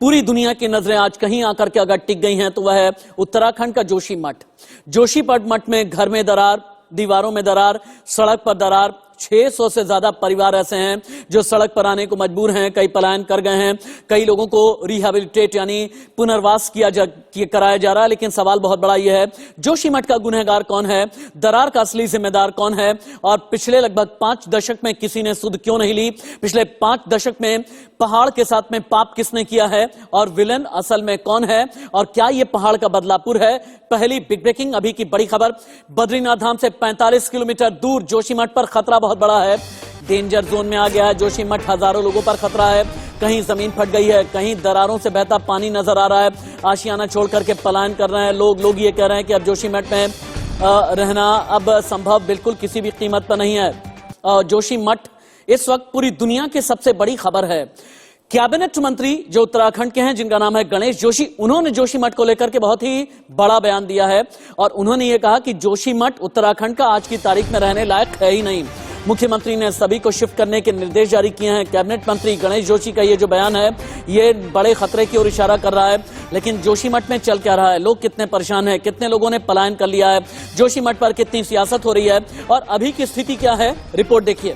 पूरी दुनिया की नजरें आज कहीं आकर के अगर टिक गई हैं तो वह है उत्तराखंड का जोशीमठ। जोशीमठ मठ में घर में दरार, दीवारों में दरार, सड़क पर दरार। 600 से ज्यादा परिवार ऐसे हैं जो सड़क पर आने को मजबूर हैं। कई पलायन कर गए हैं, कई लोगों को रिहेबिलिटेट यानी पुनर्वास कराया जा रहा है। लेकिन सवाल बहुत बड़ा यह है, जोशीमठ का गुनहगार कौन है, दरार का असली जिम्मेदार कौन है, और पिछले लगभग 5 दशक में किसी ने सुध क्यों नहीं ली। पिछले 5 दशक में पहाड़ के साथ में पाप किसने किया है और विलन असल में कौन है, और क्या यह पहाड़ का बदलापुर है। पहली बिग ब्रेकिंग, अभी की बड़ी खबर। बद्रीनाथ धाम से 45 किलोमीटर दूर जोशीमठ पर खतरा बहुत बड़ा है। डेंजर जोन में आ गया है जोशीमठ। हजारों लोगों पर खतरा है। कहीं जमीन फट गई है, कहीं दरारों से बहता पानी नजर आ रहा है। आशियाना छोड़ करके पलायन कर रहे हैं लोग ये कह रहे हैं कि अब जोशीमठ में रहना अब संभव बिल्कुल किसी भी कीमत पर नहीं है। जोशीमठ इस वक्त पूरी दुनिया की सबसे बड़ी खबर है। कैबिनेट मंत्री जो उत्तराखंड के हैं, जिनका नाम है गणेश जोशी, उन्होंने जोशीमठ को लेकर के बहुत ही बड़ा बयान दिया है और उन्होंने ये कहा कि जोशीमठ उत्तराखंड का आज की तारीख में रहने लायक है ही नहीं। मुख्यमंत्री ने सभी को शिफ्ट करने के निर्देश जारी किए हैं। कैबिनेट मंत्री गणेश जोशी का ये जो बयान है, ये बड़े खतरे की ओर इशारा कर रहा है। लेकिन जोशीमठ में चल क्या रहा है, लोग कितने परेशान हैं, कितने लोगों ने पलायन कर लिया है, जोशीमठ पर कितनी सियासत हो रही है और अभी की स्थिति क्या है, रिपोर्ट देखिए।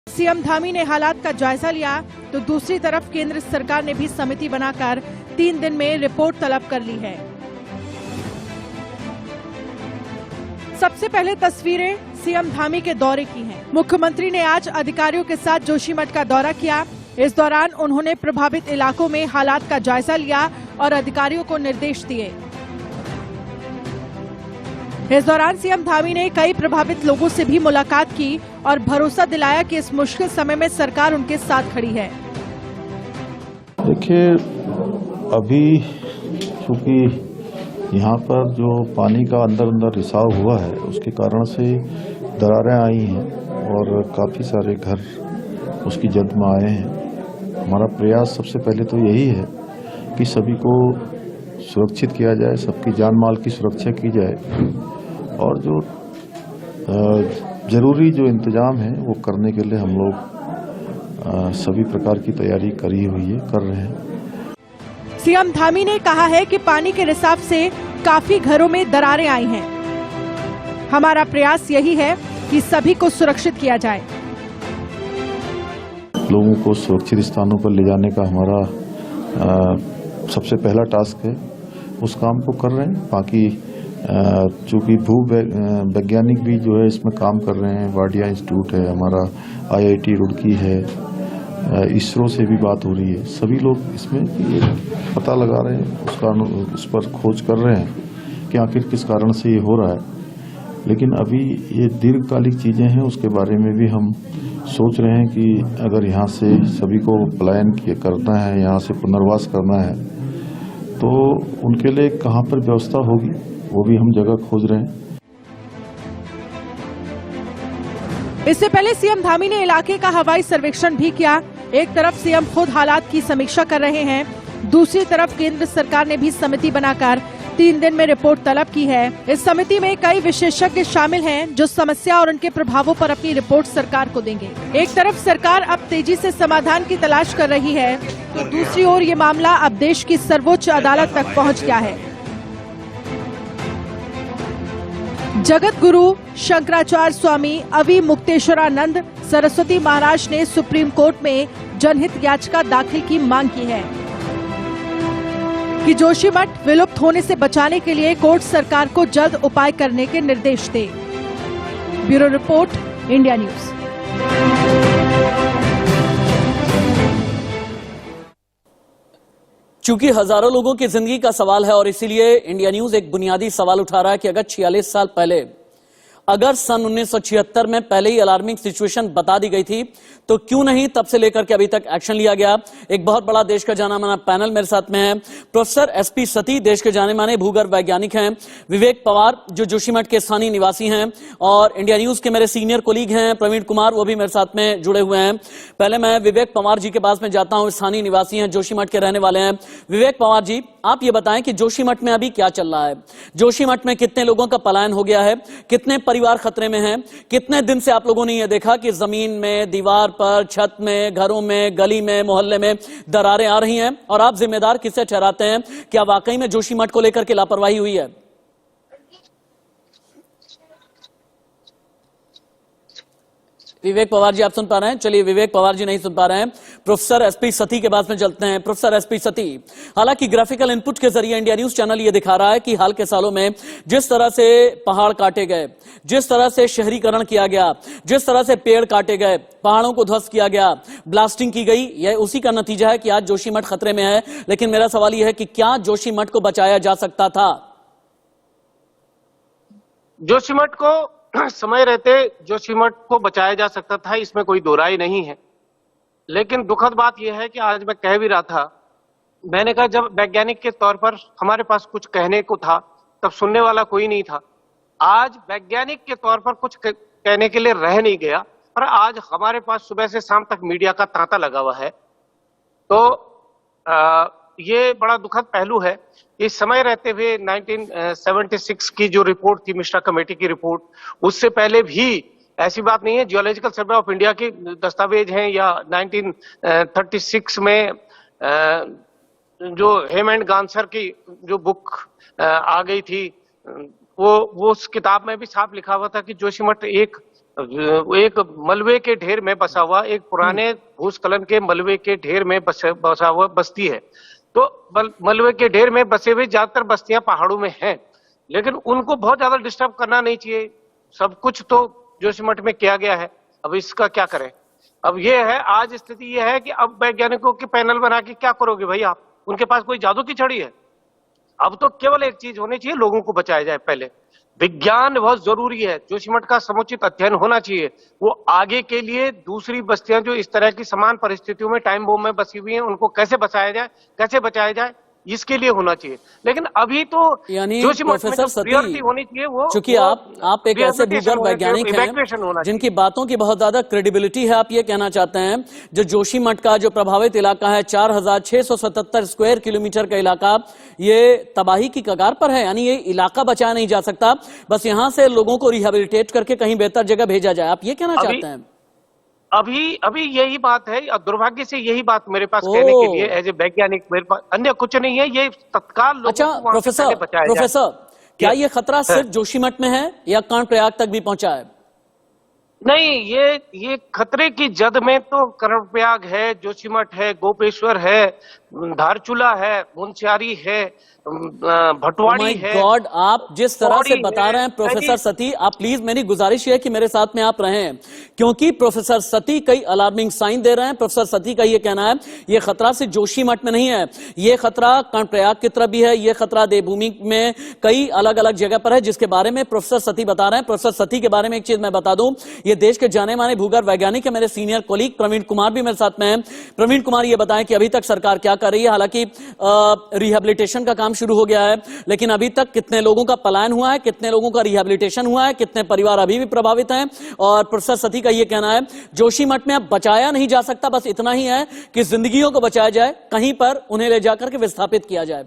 सीएम धामी ने हालात का जायजा लिया तो दूसरी तरफ केंद्र सरकार ने भी समिति बनाकर 3 दिन में रिपोर्ट तलब कर ली है। सबसे पहले तस्वीरें सीएम धामी के दौरे की हैं। मुख्यमंत्री ने आज अधिकारियों के साथ जोशीमठ का दौरा किया। इस दौरान उन्होंने प्रभावित इलाकों में हालात का जायजा लिया और अधिकारियों को निर्देश दिए। इस दौरान सीएम धामी ने कई प्रभावित लोगों से भी मुलाकात की और भरोसा दिलाया कि इस मुश्किल समय में सरकार उनके साथ खड़ी है। देखिए, अभी चूंकि यहाँ पर जो पानी का अंदर रिसाव हुआ है, उसके कारण से दरारें आई हैं और काफ़ी सारे घर उसकी जद में आए हैं। हमारा प्रयास सबसे पहले तो यही है कि सभी को सुरक्षित किया जाए, सबकी जान माल की सुरक्षा की जाए और जो जरूरी जो इंतजाम है वो करने के लिए हम लोग सभी प्रकार की तैयारी कर रहे हैं। सीएम धामी ने कहा है कि पानी के रिसाव से काफी घरों में दरारें आई हैं। हमारा प्रयास यही है कि सभी को सुरक्षित किया जाए। लोगों को सुरक्षित स्थानों पर ले जाने का हमारा सबसे पहला टास्क है, उस काम को कर रहे हैं। बाकी चूँकि भू वैज्ञानिक भी जो है इसमें काम कर रहे हैं, वाडिया इंस्टीट्यूट है हमारा, IIT रुड़की है, इसरो से भी बात हो रही है। सभी लोग इसमें ये पता लगा रहे हैं, उस पर खोज कर रहे हैं कि आखिर किस कारण से ये हो रहा है। लेकिन अभी ये दीर्घकालिक चीज़ें हैं, उसके बारे में भी हम सोच रहे हैं कि अगर यहाँ से सभी को पलायन करना है, यहाँ से पुनर्वास करना है, तो उनके लिए कहाँ पर व्यवस्था होगी वो भी हम जगह खोज रहे हैं। इससे पहले सीएम धामी ने इलाके का हवाई सर्वेक्षण भी किया। एक तरफ सीएम खुद हालात की समीक्षा कर रहे हैं, दूसरी तरफ केंद्र सरकार ने भी समिति बनाकर 3 दिन में रिपोर्ट तलब की है। इस समिति में कई विशेषज्ञ शामिल हैं जो समस्या और उनके प्रभावों पर अपनी रिपोर्ट सरकार को देंगे। एक तरफ सरकार अब तेजी से समाधान की तलाश कर रही है तो दूसरी ओर ये मामला अब देश की सर्वोच्च अदालत तक पहुंच गया है। जगत गुरु शंकराचार्य स्वामी अवि मुक्तेश्वरानंद सरस्वती महाराज ने सुप्रीम कोर्ट में जनहित याचिका दाखिल की मांग की है। कि जोशीमठ विलुप्त होने से बचाने के लिए कोर्ट सरकार को जल्द उपाय करने के निर्देश दे। Bureau report, India News. चूंकि हजारों लोगों की जिंदगी का सवाल है और इसीलिए इंडिया न्यूज एक बुनियादी सवाल उठा रहा है कि अगर 46 साल पहले, अगर सन 1976 में पहले ही अलार्मिंग सिचुएशन बता दी गई थी, तो क्यों नहीं तब से लेकर के अभी तक एक्शन लिया गया। एक बहुत बड़ा देश का जाना माना पैनल मेरे साथ में है। प्रोफेसर एसपी सती देश के जाने माने भूगर्भ वैज्ञानिक हैं, विवेक पवार जो जोशीमठ के स्थानीय निवासी हैं, और इंडिया न्यूज के मेरे सीनियर कोलीग हैं प्रवीण कुमार, वो भी मेरे साथ में जुड़े हुए हैं। पहले मैं विवेक पवार जी के पास में जाता हूं, स्थानीय निवासी हैं, जोशीमठ के रहने वाले हैं। विवेक पवार जी, आप ये बताएं कि जोशीमठ में अभी क्या चल रहा है। जोशीमठ में कितने लोगों का पलायन हो गया है, कितने परिवार खतरे में हैं, कितने दिन से आप लोगों ने यह देखा कि जमीन में, दीवार पर, छत में, घरों में, गली में, मोहल्ले में दरारें आ रही हैं, और आप जिम्मेदार किसे ठहराते हैं? क्या वाकई में जोशीमठ को लेकर के लापरवाही हुई है? विवेक पवार जी आप सुन पा रहे हैं? चलिए, विवेक पवार जी नहीं सुन पा रहे हैं। प्रोफेसर एसपी सती के पास में चलते हैं। प्रोफेसर एसपी सती, हालांकि ग्राफिकल इनपुट के जरिए इंडिया न्यूज चैनल ये दिखा रहा है कि हाल के सालों में जिस तरह से पहाड़ काटे गए, जिस तरह से शहरीकरण किया गया, जिस तरह से पेड़ काटे गए, पहाड़ों को ध्वस्त किया गया, ब्लास्टिंग की गई, यह उसी का नतीजा है कि आज जोशीमठ खतरे में है। लेकिन मेरा सवाल यह है कि क्या जोशीमठ को बचाया जा सकता था? जोशीमठ को समय रहते जोशीमठ को बचाया जा सकता था, इसमें कोई दो राय नहीं है। लेकिन दुखद बात यह है कि आज मैं कह भी रहा था, मैंने कहा जब वैज्ञानिक के तौर पर हमारे पास कुछ कहने को था, तब सुनने वाला कोई नहीं था। आज वैज्ञानिक के तौर पर कुछ कहने के लिए रह नहीं गया, और आज हमारे पास सुबह से शाम तक मीडिया का तांता लगा हुआ है। तो ये बड़ा दुखद पहलू है। इस समय रहते हुए 1976 की जो रिपोर्ट थी, मिश्रा कमेटी की रिपोर्ट, उससे पहले भी ऐसी बात नहीं है। जियोलॉजिकल सर्वे ऑफ इंडिया के दस्तावेज हैं, या 1936 में जो हेम एंड गांसर की जो बुक आ गई थी, वो उस किताब में भी साफ लिखा हुआ था कि जोशीमठ एक मलबे के ढेर में बसा हुआ, एक पुराने भूस्खलन के मलबे के ढेर में बसा हुआ बस्ती है। तो मलबे के ढेर में बसे हुए ज्यादातर बस्तियां पहाड़ों में हैं, लेकिन उनको बहुत ज्यादा डिस्टर्ब करना नहीं चाहिए। सब कुछ तो जोशीमठ में किया गया है, अब इसका क्या करें? अब ये है, आज स्थिति ये है कि अब वैज्ञानिकों के पैनल बना के क्या करोगे भाई आप? उनके पास कोई जादू की छड़ी है? अब तो केवल एक चीज होनी चाहिए, लोगों को बचाया जाए। पहले विज्ञान बहुत जरूरी है, जोशीमठ का समुचित अध्ययन होना चाहिए। वो आगे के लिए दूसरी बस्तियां जो इस तरह की समान परिस्थितियों में टाइम बॉम्ब में बसी हुई हैं, उनको कैसे बचाया जाए, कैसे बचाया जाए, इसके लिए होना चाहिए। लेकिन अभी तो यानी जोशीमठ में प्रोफेसर प्रायोरिटी होनी चाहिए वो, चूंकि आप एक ऐसे भूगर्भ वैज्ञानिक हैं जिनकी बातों की बहुत ज्यादा क्रेडिबिलिटी है, आप ये कहना चाहते हैं जो जोशीमठ का जो प्रभावित इलाका है 4677 स्क्वायर किलोमीटर का इलाका, ये तबाही की कगार पर है। यानी ये इलाका बचाया नहीं जा सकता, बस यहाँ से लोगों को रिहेबिलिटेट करके कहीं बेहतर जगह भेजा जाए, आप ये कहना चाहते हैं? अभी यही बात है। दुर्भाग्य से यही बात मेरे पास कहने के लिए एज ए वैज्ञानिक मेरे पास अन्य कुछ नहीं है। ये तत्काल लोगों अच्छा को वहां से बचाया जाए। प्रोफेसर, क्या ये खतरा सिर्फ जोशीमठ में है या कर्णप्रयाग तक भी पहुंचा है? नहीं, ये खतरे की जद में तो कर्णप्रयाग है, जोशीमठ है, गोपेश्वर है, धारचूला है, मुंशियारी है, भटवाड़ी है। गॉड, आप जिस तरह से बता रहे हैं प्रोफेसर सती, आप प्लीज, मेरी गुजारिश है कि मेरे साथ में आप रहें, क्योंकि प्रोफेसर सती कई अलार्मिंग साइन दे रहे हैं। प्रोफेसर सती का ये कहना है ये खतरा सिर्फ जोशीमठ में नहीं है, ये खतरा कर्णप्रयाग की तरफ भी है, ये खतरा देवभूमि में कई अलग अलग जगह पर है, जिसके बारे में प्रोफेसर सती बता रहे हैं। प्रोफेसर सती के बारे में एक चीज मैं बता दूं, ये देश के जाने माने भूगर्भ वैज्ञानिक है, मेरे सीनियर कोलीग प्रवीण कुमार भी मेरे साथ में है। प्रवीण कुमार, ये बताएं कि अभी तक सरकार क्या कर रही है? हालांकि रिहेबिलिटेशन का काम शुरू हो गया है, लेकिन अभी तक कितने लोगों का पलायन हुआ है, कितने लोगों का रिहेबिलिटेशन हुआ है, कितने परिवार अभी भी प्रभावित हैं? और प्रोफेसर सती का यह कहना है जोशीमठ में अब बचाया नहीं जा सकता, बस इतना ही है कि जिंदगियों को बचाया जाए, कहीं पर उन्हें ले जाकर के विस्थापित किया जाए।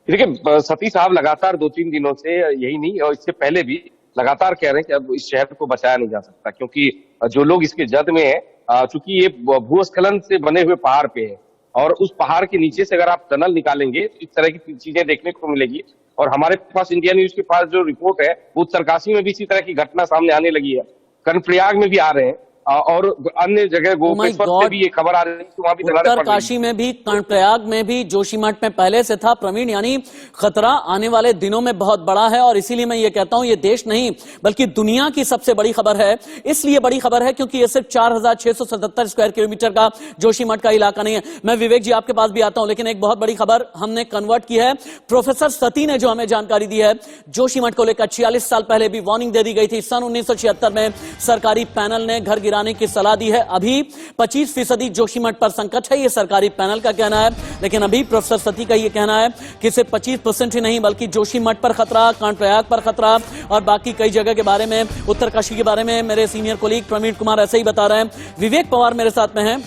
देखिए, सती साहब लगातार 2-3 दिनों से, यही नहीं और इससे पहले भी लगातार कह रहे हैं कि अब इस शहर को बचाया नहीं जा सकता, क्योंकि जो लोग इसके जद में है, चूंकि ये भूस्खलन से बने हुए पहाड़ पे है, और उस पहाड़ के नीचे से अगर आप टनल निकालेंगे तो इस तरह की चीजें देखने को मिलेगी। और हमारे पास इंडिया न्यूज के पास जो रिपोर्ट है, वो उत्तरकाशी में भी इसी तरह की घटना सामने आने लगी है, कर्णप्रयाग में भी आ रहे हैं। और अन्य जगह गोपेश्वर से भी ये खबर आ रही है कि वहां भी दरारें पड़ रही हैं। काशी में भी, कर्णप्रयाग में भी, जोशीमठ में पहले से था प्रवीण, यानी खतरा आने वाले दिनों में बहुत बड़ा है। और इसीलिए मैं ये कहता हूं ये देश नहीं बल्कि दुनिया की सबसे बड़ी खबर है। इसलिए बड़ी खबर है क्योंकि ये सिर्फ 4677 स्क्वायर किलोमीटर का जोशीमठ का इलाका नहीं है। मैं विवेक जी आपके पास भी आता हूं, लेकिन एक बहुत बड़ी खबर हमने कन्वर्ट की है। प्रोफेसर सती ने जो हमें जानकारी दी है, जोशीमठ को लेकर 46 साल पहले भी वार्निंग दे दी गई थी। सन 1976 में सरकारी पैनल ने घर गिराने की सलाह दी है। अभी 25% जोशीमठ पर संकट है, यह सरकारी पैनल का कहना है। लेकिन अभी प्रोफेसर सती का यह कहना है कि सिर्फ 25% ही नहीं बल्कि जोशीमठ पर खतरा, कर्णप्रयाग पर खतरा और बाकी कई जगह के बारे में, उत्तरकाशी के बारे में मेरे सीनियर कोलीग प्रवीण कुमार ऐसे ही बता रहे हैं। विवेक पवार मेरे साथ में हैं।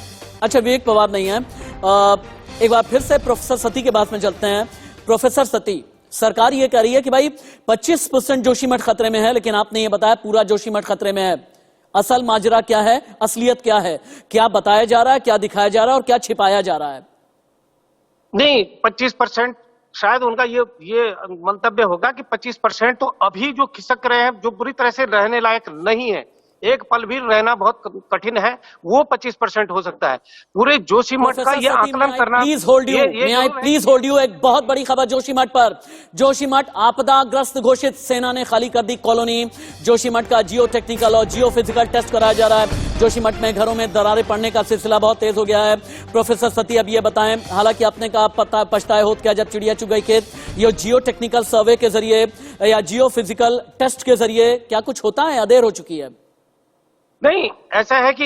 अच्छा, विवेक पवार नहीं है, एक बार फिर से प्रोफेसर सती के बात में चलते हैं। प्रोफेसर सती, सरकार ये कह रही है कि भाई 25% जोशीमठ खतरे में है, लेकिन आपने ये बताया पूरा जोशीमठ खतरे में है। असल माजरा क्या है, असलियत क्या है, क्या बताया जा रहा है, क्या दिखाया जा रहा है और क्या छिपाया जा रहा है? नहीं, 25% शायद उनका ये मंतव्य होगा कि 25% तो अभी जो खिसक रहे हैं, जो बुरी तरह से रहने लायक नहीं है, एक पल भी रहना बहुत कठिन है, वो 25% हो सकता है। पूरे जोशीमठ का ये आकलन करना। Please hold you, please hold you. एक बहुत बड़ी खबर जोशीमठ पर। जोशीमठ आपदाग्रस्त घोषित, सेना ने खाली कर दी कॉलोनी। जोशीमठ का जियो टेक्निकल और जियो फिजिकल टेस्ट कराया जा रहा है। जोशीमठ में घरों में दरारें पड़ने का सिलसिला बहुत तेज हो गया है। प्रोफेसर सती अब ये बताएं, हालांकि आपने कहा पता पछताए होत क्या जब चिड़िया चुग गई खेत, ये जियो टेक्निकल सर्वे के जरिए या जियो फिजिकल टेस्ट के जरिए क्या कुछ होता है या देर हो चुकी है? नहीं, ऐसा है कि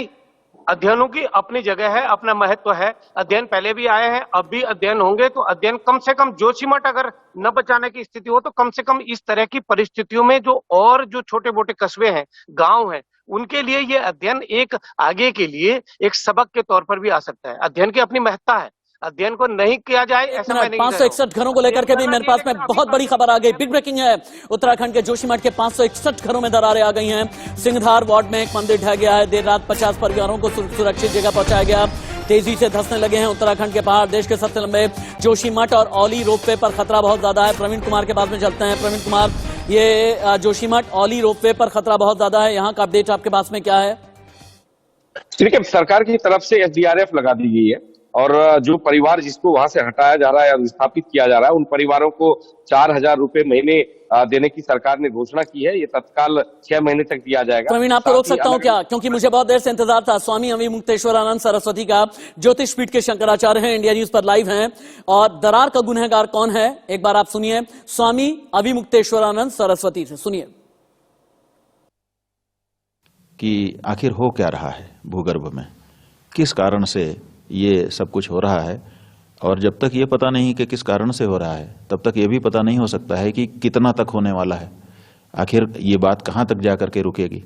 अध्ययनों की अपनी जगह है, अपना महत्व है। अध्ययन पहले भी आए हैं, अब भी अध्ययन होंगे। तो अध्ययन कम से कम जोशीमठ अगर न बचाने की स्थिति हो तो कम से कम इस तरह की परिस्थितियों में जो छोटे मोटे कस्बे हैं, गांव हैं, उनके लिए ये अध्ययन एक आगे के लिए एक सबक के तौर पर भी आ सकता है। अध्ययन की अपनी महत्ता है, अध्ययन को नहीं किया जाए ऐसा मैं नहीं कह रहा हूं। 561 घरों को लेकर के भी मेरे पास में बहुत बड़ी खबर आ गई, बिग ब्रेकिंग है। उत्तराखंड के जोशीमठ के 561 घरों में दरारें आ गई हैं। सिंघधार वार्ड में एक मंदिर ढह गया है। देर रात 50 परिवारों को सुरक्षित जगह पहुंचाया गया। तेजी से धंसने लगे हैं उत्तराखंड के पहाड़। देश के सबसे लंबे जोशीमठ और औली रोपवे पर खतरा बहुत ज्यादा है। प्रवीण कुमार के पास में चलते हैं। प्रवीण कुमार, ये जोशीमठ औली रोपवे पर खतरा बहुत ज्यादा है, यहाँ का अपडेट आपके पास में क्या है? देखिए, सरकार की तरफ से SDRF लगा दी गई है और जो परिवार जिसको वहां से हटाया जा रहा है या विस्थापित किया जा रहा है, उन परिवारों को 4000 रुपए महीने देने की सरकार ने घोषणा की है। ये तत्काल 6 महीने तक दिया जाएगा। प्रवीण, आपको रोक सकता हूं क्या, क्योंकि मुझे बहुत देर से इंतजार था। स्वामी अविमुक्तेश्वरानंद सरस्वती का ज्योतिष पीठ के शंकराचार्य हैं, इंडिया न्यूज पर लाइव हैं। और दरार का गुनहगार कौन है, एक बार आप सुनिए स्वामी अविमुक्तेश्वरानंद सरस्वती से, सुनिए। कि आखिर हो क्या रहा है भूगर्भ में, किस कारण से ये सब कुछ हो रहा है, और जब तक ये पता नहीं कि किस कारण से हो रहा है तब तक ये भी पता नहीं हो सकता है कि कितना तक होने वाला है। आखिर ये बात कहाँ तक जा करके रुकेगी?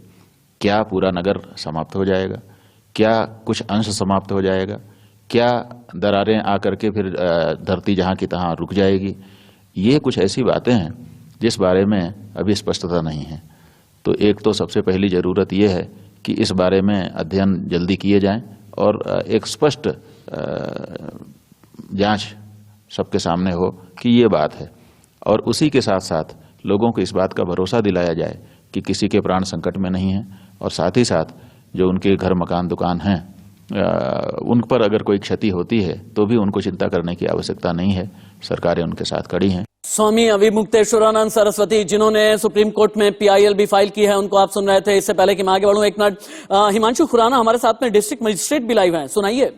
क्या पूरा नगर समाप्त हो जाएगा? क्या कुछ अंश समाप्त हो जाएगा? क्या दरारें आकर के फिर धरती जहाँ की तहाँ रुक जाएगी? ये कुछ ऐसी बातें हैं जिस बारे में अभी स्पष्टता नहीं है। तो एक तो सबसे पहली ज़रूरत ये है कि इस बारे में अध्ययन जल्दी किए जाएं और एक स्पष्ट जांच सबके सामने हो कि ये बात है, और उसी के साथ साथ लोगों को इस बात का भरोसा दिलाया जाए कि किसी के प्राण संकट में नहीं है, और साथ ही साथ जो उनके घर मकान दुकान हैं उन पर अगर कोई क्षति होती है तो भी उनको चिंता करने की आवश्यकता नहीं है। सरकारें उनके साथ खड़ी हैं। स्वामी अविमुक्तेश्वरानंद सरस्वती, जिन्होंने सुप्रीम कोर्ट में PIL भी फाइल की है, उनको आप सुन रहे थे। इससे पहले कि मैं आगे बढ़ूं, एक मिनट, हिमांशु खुराना हमारे साथ में डिस्ट्रिक्ट मजिस्ट्रेट भी लाइव हैं, सुनाइए।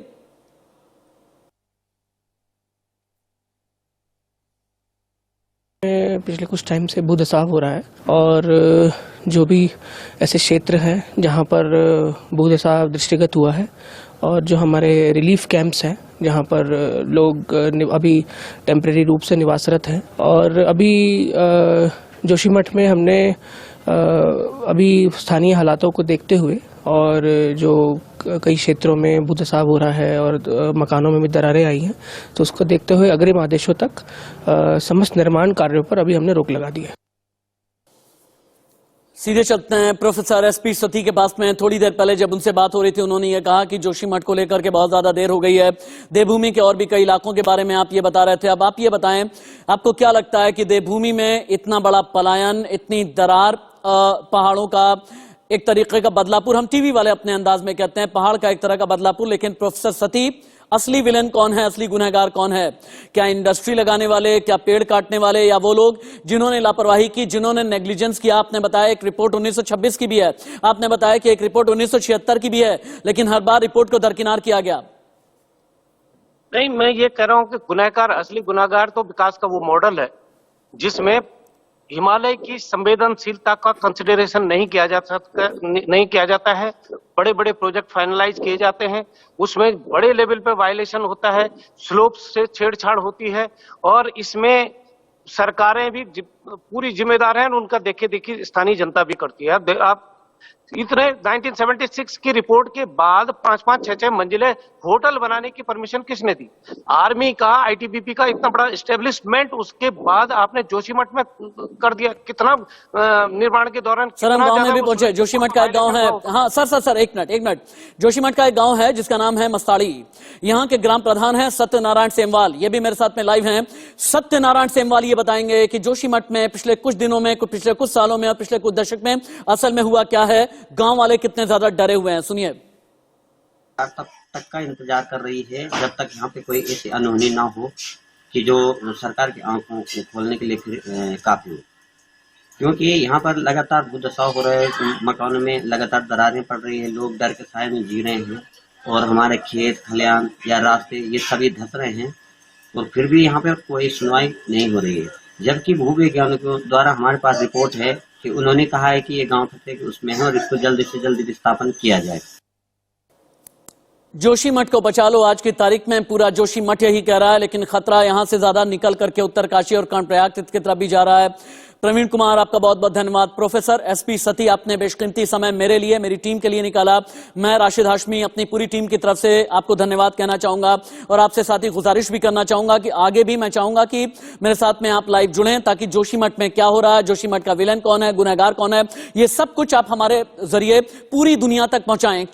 पिछले कुछ टाइम से भूदसाव हो रहा है, और जो भी ऐसे क्षेत्र हैं जहां पर भूदसाव दृष्टिगत हुआ है, और जो हमारे रिलीफ कैंप्स हैं जहां पर लोग अभी टेम्परेरी रूप से निवासरत हैं, और अभी जोशीमठ में हमने अभी स्थानीय हालातों को देखते हुए और जो कई क्षेत्रों में भूदसाव हो रहा है और मकानों में भी दरारें आई हैं, तो उसको देखते हुए अग्रिम आदेशों तक समस्त निर्माण कार्यों पर अभी हमने रोक लगा दी है। सीधे चलते हैं प्रोफेसर SP सती के पास में। थोड़ी देर पहले जब उनसे बात हो रही थी, उन्होंने ये कहा कि जोशीमठ को लेकर के बहुत ज्यादा देर हो गई है। देवभूमि के और भी कई इलाकों के बारे में आप ये बता रहे थे। अब आप ये बताएं, आपको क्या लगता है कि देवभूमि में इतना बड़ा पलायन, इतनी दरार पहाड़ों का, एक तरीके का बदलापुर, हम टीवी वाले अपने अंदाज में कहते हैं, पहाड़ का एक तरह का बदलापुर। लेकिन प्रोफेसर सती, असली विलेन कौन है, असली गुनहगार कौन है? क्या इंडस्ट्री लगाने वाले, क्या पेड़ काटने वाले, या वो लोग जिन्होंने लापरवाही की, जिन्होंने नेग्लिजेंस किया? आपने बताया एक रिपोर्ट 1926 की भी है, आपने बताया कि एक रिपोर्ट 1976 की भी है, लेकिन हर बार रिपोर्ट को दरकिनार किया गया। नहीं, मैं ये कह रहा हूं कि गुनहगार, असली गुनहगार तो विकास का वो मॉडल है जिसमें हिमालय की संवेदनशीलता का कंसिडरेशन नहीं किया जाता है। बड़े बड़े प्रोजेक्ट फाइनलाइज किए जाते हैं, उसमें बड़े लेवल पे वायलेशन होता है, स्लोप से छेड़छाड़ होती है, और इसमें सरकारें भी पूरी जिम्मेदार हैं, उनका देखे देखी स्थानीय जनता भी करती है। आप इतने 1976 की रिपोर्ट के बाद 5-5, 6-6 मंजिले होटल बनाने की परमिशन किसने दी? आर्मी का, आईटीबीपी का इतना बड़ा एस्टेब्लिशमेंट, उसके बाद आपने जोशीमठ में कर दिया। कितना निर्माण के दौरान सर हम गांव में भी पहुंचे। जोशीमठ का एक गांव है, हाँ सर एक मिनट। जोशीमठ का एक गांव है जिसका नाम है मस्ताड़ी। यहाँ के ग्राम प्रधान है सत्यनारायण सेमवाल, ये भी मेरे साथ में लाइव हैं। सत्यनारायण सेमवाल ये बताएंगे कि जोशीमठ में पिछले कुछ दिनों में, पिछले कुछ सालों में और पिछले कुछ दशक में असल में हुआ क्या है, गांव वाले कितने ज्यादा डरे हुए हैं, सुनिए। तब तक का इंतजार कर रही है जब तक यहाँ पे कोई ऐसी अनहोनी ना हो कि जो सरकार की आंखों को खोलने के लिए फिर काफी हो। क्योंकि यहाँ पर लगातार दुर्दशा हो रहा है, मकानों में लगातार दरारें पड़ रही है, लोग डर के साए में जी रहे हैं, और हमारे खेत खलियान या रास्ते ये सभी धंस रहे हैं, और फिर भी यहाँ पर कोई सुनवाई नहीं हो रही है। जबकि भूवैज्ञानिकों द्वारा हमारे पास रिपोर्ट है कि उन्होंने कहा है कि ये गांव खतरे के उसमें है और इसको जल्दी से जल्दी विस्थापन किया जाए। जोशीमठ को बचा लो, आज की तारीख में पूरा जोशीमठ यही कह रहा है, लेकिन खतरा यहां से ज्यादा निकल करके उत्तरकाशी और कर्णप्रयाग की तरफ भी जा रहा है। प्रवीण कुमार, आपका बहुत बहुत धन्यवाद। प्रोफेसर एसपी सती, आपने बेशकीमती समय मेरे लिए, मेरी टीम के लिए निकाला। मैं राशिद हाशमी अपनी पूरी टीम की तरफ से आपको धन्यवाद कहना चाहूंगा, और आपसे साथ ही गुजारिश भी करना चाहूंगा कि आगे भी मैं चाहूंगा कि मेरे साथ में आप लाइव जुड़ें, ताकि जोशीमठ में क्या हो रहा है, जोशीमठ का विलेन कौन है, गुनहगार कौन है, ये सब कुछ आप हमारे जरिए पूरी दुनिया तक पहुंचाएं।